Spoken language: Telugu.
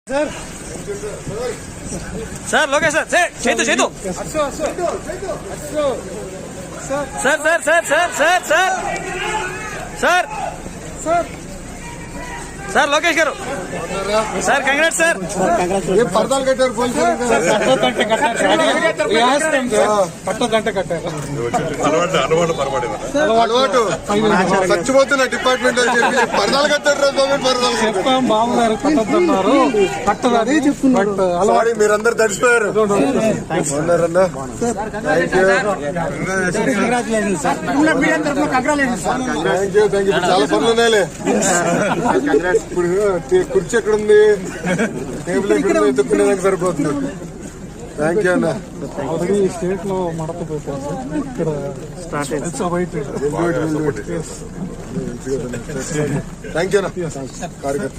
sir sir Lokesh sir Chetu Chetu sir sir sir sir sir sir sir sir sir Lokesh garu sir congrats sir ये पर्दाలు కట్టారు పోలీసులు పట్టో గంట కట్టారు అలవాటు చచ్చిపోతున్న డిపార్ట్మెంట్ అని చెప్పి పర్దాలు కట్టారు గవర్నమెంట్ పర్దాలు చెప్పాం బాబుగారు పట్టొద్దన్నారు పట్టదని బట్ సారీ మీరందరూ తడిసిపోయారు ఉన్నారన్నా థ్యాంక్ యూ చాలా పనులు ఉన్నాయిలే ఇప్పుడు కుర్చీ ఎక్కడ ఉంది టేబుల్ ఎక్కడ ఉంది ఎత్తుక్కునేదానికి సరిపోతుంది థ్యాంక్ యూ అన్న ఆల్రెడీ స్టేట్ లో మడత పెట్టారు ఇక్కడ థ్యాంక్ యూ అన్న కార్యకర్త